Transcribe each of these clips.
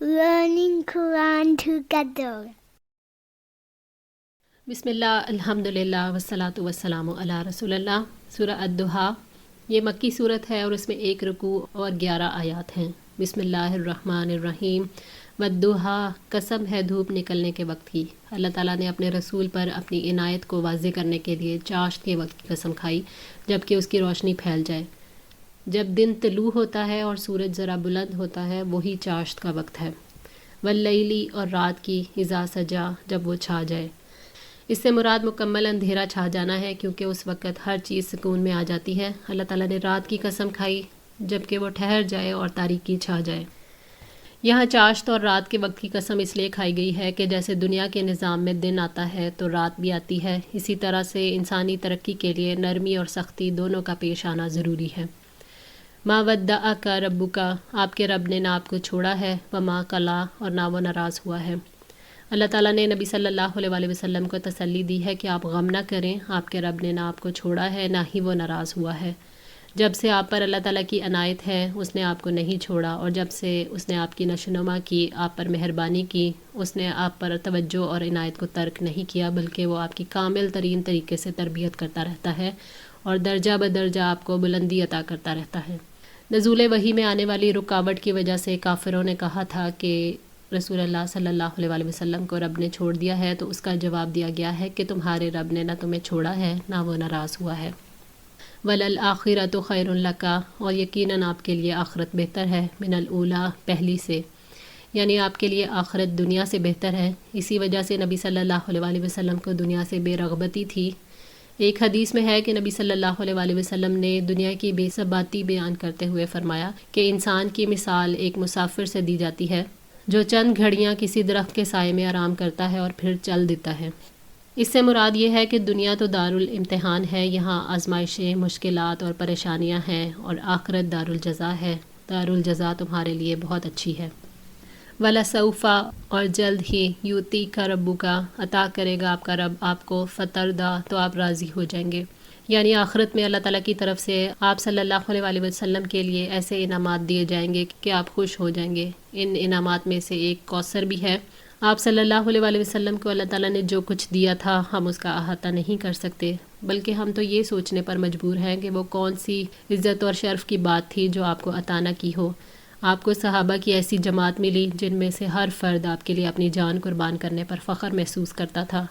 learning Quran together. بسم الحمدللہ والصلاۃ والسلام علی رسول اللہ۔ سورہ الدحا یہ مکی صورت ہے اور اس میں 1 رکوع اور 11 آیات ہیں۔ بسم اللہ الرحمن الرحیم۔ والدحا، قسم ہے دھوپ نکلنے کے وقت کی۔ اللہ تعالیٰ نے اپنے رسول پر اپنی عنایت کو واضح کرنے کے لیے چاشت کے وقت کی قسم کھائی جب کہ اس کی روشنی پھیل جائے۔ جب دن طلوع ہوتا ہے اور سورج ذرا بلند ہوتا ہے وہی چاشت کا وقت ہے۔ واللیلی، اور رات کی، اذا سجا، جب وہ چھا جائے۔ اس سے مراد مکمل اندھیرا چھا جانا ہے کیونکہ اس وقت ہر چیز سکون میں آ جاتی ہے۔ اللہ تعالیٰ نے رات کی قسم کھائی جب کہ وہ ٹھہر جائے اور تاریکی چھا جائے۔ یہاں چاشت اور رات کے وقت کی قسم اس لیے کھائی گئی ہے کہ جیسے دنیا کے نظام میں دن آتا ہے تو رات بھی آتی ہے، اسی طرح سے انسانی ترقی کے لیے نرمی اور سختی دونوں کا پیش آنا ضروری ہے۔ ما ودعک ربک، آپ کے رب نے نہ آپ کو چھوڑا ہے، وما قلی، اور نہ وہ ناراض ہوا ہے۔ اللہ تعالیٰ نے نبی صلی اللہ علیہ وآلہ وسلم کو تسلی دی ہے کہ آپ غم نہ کریں، آپ کے رب نے نہ آپ کو چھوڑا ہے نہ ہی وہ ناراض ہوا ہے۔ جب سے آپ پر اللہ تعالیٰ کی عنایت ہے اس نے آپ کو نہیں چھوڑا، اور جب سے اس نے آپ کی نشوونما کی، آپ پر مہربانی کی، اس نے آپ پر توجہ اور عنایت کو ترک نہیں کیا بلکہ وہ آپ کی کامل ترین طریقے سے تربیت کرتا رہتا ہے اور درجہ بدرجہ آپ کو بلندی عطا کرتا رہتا ہے۔ نزول وحی میں آنے والی رکاوٹ کی وجہ سے کافروں نے کہا تھا کہ رسول اللہ صلی اللہ علیہ وآلہ وسلم کو رب نے چھوڑ دیا ہے، تو اس کا جواب دیا گیا ہے کہ تمہارے رب نے نہ تمہیں چھوڑا ہے نہ وہ ناراض ہوا ہے۔ وَلَلْآخِرَةُ خَيْرٌ لَكَ، اور یقیناً آپ کے لیے آخرت بہتر ہے، من الأولیٰ، پہلی سے، یعنی آپ کے لیے آخرت دنیا سے بہتر ہے۔ اسی وجہ سے نبی صلی اللہ علیہ وآلہ وسلم کو دنیا سے بے رغبتی تھی۔ ایک حدیث میں ہے کہ نبی صلی اللہ علیہ وآلہ وسلم نے دنیا کی بے ثباتی بیان کرتے ہوئے فرمایا کہ انسان کی مثال ایک مسافر سے دی جاتی ہے جو چند گھڑیاں کسی درخت کے سائے میں آرام کرتا ہے اور پھر چل دیتا ہے۔ اس سے مراد یہ ہے کہ دنیا تو دارالامتحان ہے، یہاں آزمائشیں، مشکلات اور پریشانیاں ہیں، اور آخرت دارالجزا ہے، دارالجزا تمہارے لیے بہت اچھی ہے۔ وَلَسَوْفَ، اور جلد ہی، یُؤْتِیکَ رَبُّکَ، عطا کرے گا آپ کا رب آپ کو، فَتَرْضَیٰ، تو آپ راضی ہو جائیں گے۔ یعنی آخرت میں اللہ تعالیٰ کی طرف سے آپ صلی اللہ علیہ وآلہ وسلم کے لیے ایسے انعامات دیے جائیں گے کہ آپ خوش ہو جائیں گے۔ ان انعامات میں سے ایک کوثر بھی ہے۔ آپ صلی اللہ علیہ وآلہ وسلم کو اللہ تعالیٰ نے جو کچھ دیا تھا ہم اس کا احاطہ نہیں کر سکتے، بلکہ ہم تو یہ سوچنے پر مجبور ہیں کہ وہ کون سی عزت اور شرف کی بات تھی جو آپ کو عطا نہ کی ہو۔ آپ کو صحابہ کی ایسی جماعت ملی جن میں سے ہر فرد آپ کے لیے اپنی جان قربان کرنے پر فخر محسوس کرتا تھا۔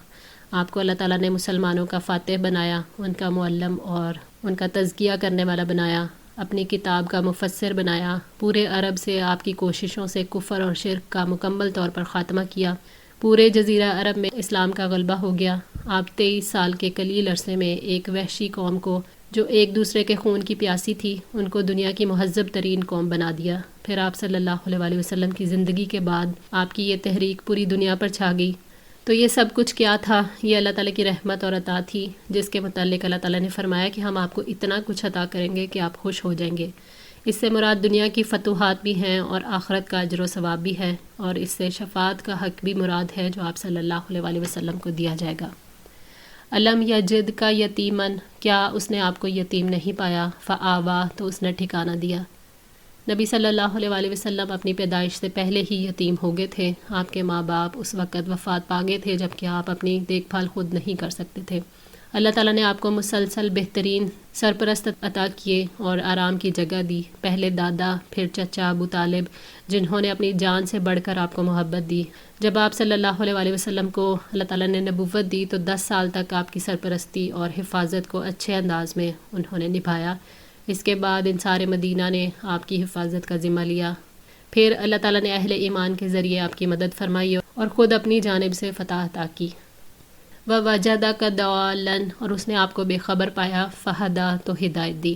آپ کو اللہ تعالیٰ نے مسلمانوں کا فاتح بنایا، ان کا معلم اور ان کا تزکیہ کرنے والا بنایا، اپنی کتاب کا مفسر بنایا، پورے عرب سے آپ کی کوششوں سے کفر اور شرک کا مکمل طور پر خاتمہ کیا، پورے جزیرہ عرب میں اسلام کا غلبہ ہو گیا۔ آپ 23 سال کے قلیل عرصے میں ایک وحشی قوم کو جو ایک دوسرے کے خون کی پیاسی تھی ان کو دنیا کی مہذب ترین قوم بنا دیا۔ پھر آپ صلی اللہ علیہ وآلہ وسلم کی زندگی کے بعد آپ کی یہ تحریک پوری دنیا پر چھا گئی۔ تو یہ سب کچھ کیا تھا؟ یہ اللہ تعالیٰ کی رحمت اور عطا تھی جس کے متعلق اللہ تعالیٰ نے فرمایا کہ ہم آپ کو اتنا کچھ عطا کریں گے کہ آپ خوش ہو جائیں گے۔ اس سے مراد دنیا کی فتوحات بھی ہیں اور آخرت کا اجر و ثواب بھی ہے، اور اس سے شفاعت کا حق بھی مراد ہے جو آپ صلی اللہ علیہ وآلہ وسلم کو دیا جائے گا۔ الم یجدک یتیمن، کیا اس نے آپ کو یتیم نہیں پایا، فآوا، تو اس نے ٹھکانہ دیا۔ نبی صلی اللہ علیہ وآلہ وسلم اپنی پیدائش سے پہلے ہی یتیم ہو گئے تھے۔ آپ کے ماں باپ اس وقت وفات پا گئے تھے جبکہ آپ اپنی دیکھ بھال خود نہیں کر سکتے تھے۔ اللہ تعالیٰ نے آپ کو مسلسل بہترین سرپرست عطا کیے اور آرام کی جگہ دی، پہلے دادا، پھر چچا ابو طالب، جنہوں نے اپنی جان سے بڑھ کر آپ کو محبت دی۔ جب آپ صلی اللہ علیہ وآلہ وسلم کو اللہ تعالیٰ نے نبوت دی تو 10 سال تک آپ کی سرپرستی اور حفاظت کو اچھے انداز میں انہوں نے نبھایا۔ اس کے بعد انصار مدینہ نے آپ کی حفاظت کا ذمہ لیا۔ پھر اللہ تعالیٰ نے اہل ایمان کے ذریعے آپ کی مدد فرمائی اور خود اپنی جانب سے فتح عطا کی۔ وَوَجَدَكَ ضَالًّا، اور اس نے آپ کو بے خبر پایا، فَهَدَىٰ، تو ہدایت دی۔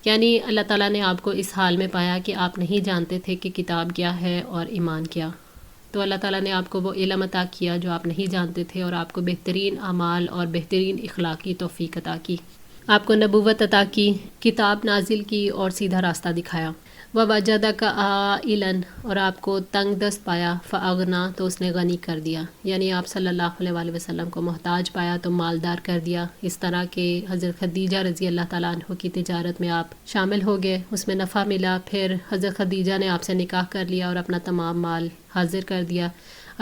یعنی اللہ تعالیٰ نے آپ کو اس حال میں پایا کہ آپ نہیں جانتے تھے کہ کتاب کیا ہے اور ایمان کیا، تو اللہ تعالیٰ نے آپ کو وہ علم عطا کیا جو آپ نہیں جانتے تھے اور آپ کو بہترین اعمال اور بہترین اخلاقی توفیق عطا کی۔ آپ کو نبوت عطا کی، کتاب نازل کی اور سیدھا راستہ دکھایا۔ وَوَجَدَكَ عَائِلًا، اور آپ کو تنگ دست پایا، فَأَغْنَا، تو اس نے غنی کر دیا، یعنی آپ صلی اللہ علیہ وآلہ وسلم کو محتاج پایا تو مالدار کر دیا. اس طرح کہ حضرت خدیجہ رضی اللہ تعالیٰ عنہ کی تجارت میں آپ شامل ہو گئے، اس میں نفع ملا. پھر حضرت خدیجہ نے آپ سے نکاح کر لیا اور اپنا تمام مال حاضر کر دیا.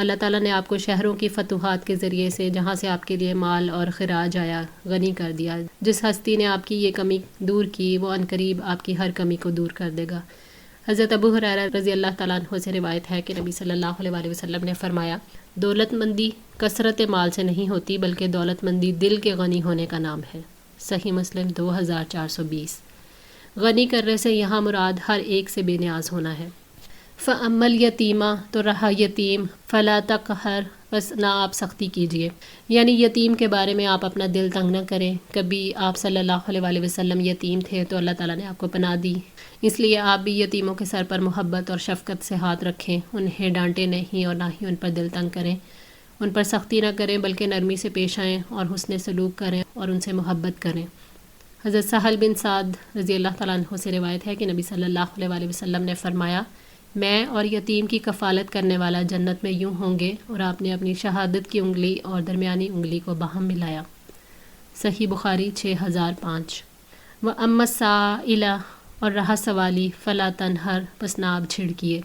اللہ تعالیٰ نے آپ کو شہروں کی فتوحات کے ذریعے سے جہاں سے آپ کے لیے مال اور خراج آیا غنی کر دیا. جس ہستی نے آپ کی یہ کمی دور کی وہ عنقریب آپ کی ہر کمی کو دور کر دے گا. حضرت ابو ہریرہ رضی اللہ تعالیٰ عنہ سے روایت ہے کہ نبی صلی اللہ علیہ وآلہ وسلم نے فرمایا، دولت مندی کثرت مال سے نہیں ہوتی بلکہ دولت مندی دل کے غنی ہونے کا نام ہے. صحیح مسلم 2420. غنی کرنے سے یہاں مراد ہر ایک سے بے نیاز ہونا ہے. فَأَمَّا الْيَتِيمَ، تو رہا یتیم، فَلَا تَقْهَرْ، بس نہ آپ سختی کیجیے، یعنی یتیم کے بارے میں آپ اپنا دل تنگ نہ کریں. کبھی آپ صلی اللہ علیہ وآلہ وسلم یتیم تھے تو اللہ تعالیٰ نے آپ کو پناہ دی، اس لیے آپ بھی یتیموں کے سر پر محبت اور شفقت سے ہاتھ رکھیں، انہیں ڈانٹیں نہیں اور نہ ہی ان پر دل تنگ کریں، ان پر سختی نہ کریں بلکہ نرمی سے پیش آئیں اور حسن سلوک کریں اور ان سے محبت کریں. حضرت سہل بن سعد رضی اللہ تعالیٰ عنہ سے روایت ہے کہ نبی صلی اللہ علیہ وآلہ وسلم نے فرمایا، میں اور یتیم کی کفالت کرنے والا جنت میں یوں ہوں گے، اور آپ نے اپنی شہادت کی انگلی اور درمیانی انگلی کو باہم ملایا. صحیح بخاری 6005. وَأَمَّا السَّائِلَ، اور رہا سوالی، فَلَا تَنْهَرْ، پس نہ آپ جھڑکیے.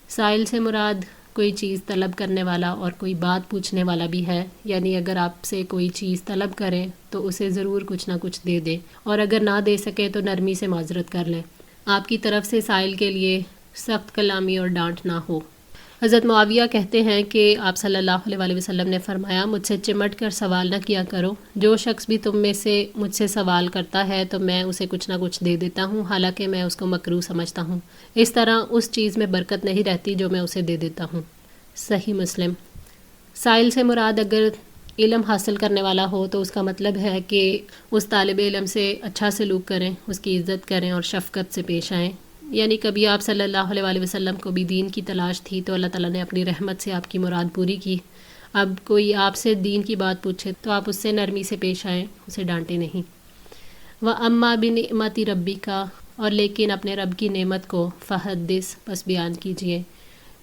سائل سے مراد کوئی چیز طلب کرنے والا اور کوئی بات پوچھنے والا بھی ہے، یعنی اگر آپ سے کوئی چیز طلب کریں تو اسے ضرور کچھ نہ کچھ دے دیں، اور اگر نہ دے سکے تو نرمی سے معذرت کر لیں. آپ کی طرف سے سائل کے لیے سخت کلامی اور ڈانٹ نہ ہو. حضرت معاویہ کہتے ہیں کہ آپ صلی اللہ علیہ وآلہ وسلم نے فرمایا، مجھ سے چمٹ کر سوال نہ کیا کرو، جو شخص بھی تم میں سے مجھ سے سوال کرتا ہے تو میں اسے کچھ نہ کچھ دے دیتا ہوں، حالانکہ میں اس کو مکروہ سمجھتا ہوں. اس طرح اس چیز میں برکت نہیں رہتی جو میں اسے دے دیتا ہوں. صحیح مسلم. سائل سے مراد اگر علم حاصل کرنے والا ہو تو اس کا مطلب ہے کہ اس طالب علم سے اچھا سلوک کریں، اس کی عزت کریں اور شفقت سے پیش آئیں. یعنی کبھی آپ صلی اللہ علیہ وآلہ وسلم کو بھی دین کی تلاش تھی تو اللہ تعالیٰ نے اپنی رحمت سے آپ کی مراد پوری کی. اب کوئی آپ سے دین کی بات پوچھے تو آپ اس سے نرمی سے پیش آئیں، اسے ڈانٹیں نہیں. وَأَمَّا بِنِعْمَتِ رَبِّكَ، اور لیکن اپنے رب کی نعمت کو فَحَدِّثْ، پس بیان کیجیے،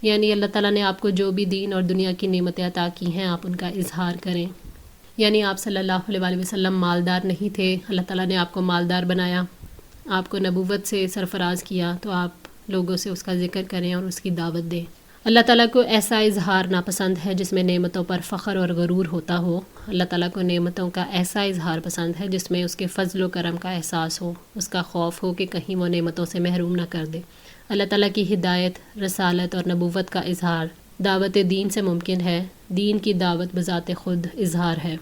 یعنی اللہ تعالیٰ نے آپ کو جو بھی دین اور دنیا کی نعمتیں عطا کی ہیں آپ ان کا اظہار کریں. یعنی آپ صلی اللہ علیہ وآلہ وسلم مالدار نہیں تھے، اللہ تعالیٰ نے آپ کو مالدار بنایا، آپ کو نبوت سے سرفراز کیا، تو آپ لوگوں سے اس کا ذکر کریں اور اس کی دعوت دیں. اللہ تعالیٰ کو ایسا اظہار ناپسند ہے جس میں نعمتوں پر فخر اور غرور ہوتا ہو. اللہ تعالیٰ کو نعمتوں کا ایسا اظہار پسند ہے جس میں اس کے فضل و کرم کا احساس ہو، اس کا خوف ہو کہ کہیں وہ نعمتوں سے محروم نہ کر دے. اللہ تعالیٰ کی ہدایت، رسالت اور نبوت کا اظہار دعوت دین سے ممکن ہے. دین کی دعوت بذات خود اظہار ہے.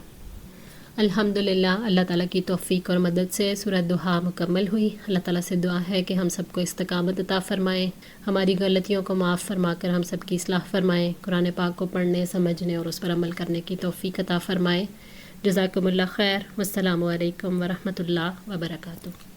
الحمدللہ، اللہ تعالیٰ کی توفیق اور مدد سے سورہ دہا مکمل ہوئی. اللہ تعالیٰ سے دعا ہے کہ ہم سب کو استقامت عطا فرمائیں، ہماری غلطیوں کو معاف فرما کر ہم سب کی اصلاح فرمائیں، قرآن پاک کو پڑھنے، سمجھنے اور اس پر عمل کرنے کی توفیق عطا فرمائیں. جزاکم اللہ خیر. والسلام علیکم ورحمۃ اللہ وبرکاتہ.